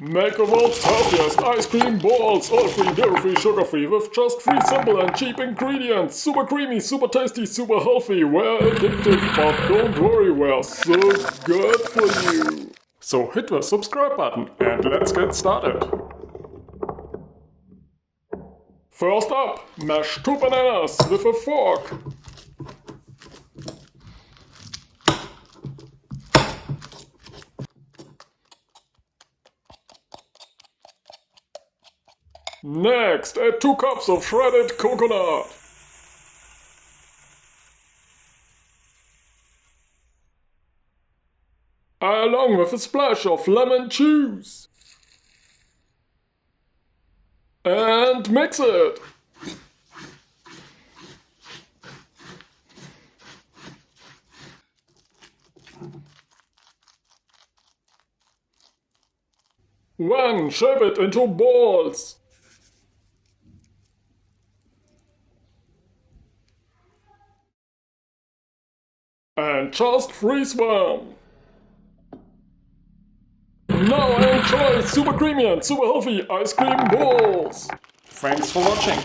Make the world's healthiest ice cream balls, all free, dairy-free, sugar-free, with just 3 simple and cheap ingredients. Super creamy, super tasty, super healthy, we're addictive, but don't worry, we're so good for you. So hit the subscribe button and let's get started. First up, mash 2 bananas with a fork. Next, add 2 cups of shredded coconut. Along with a splash of lemon juice. And mix it. Then shape it into balls. And just freeze them. Now enjoy super creamy and super healthy ice cream balls. Thanks for watching.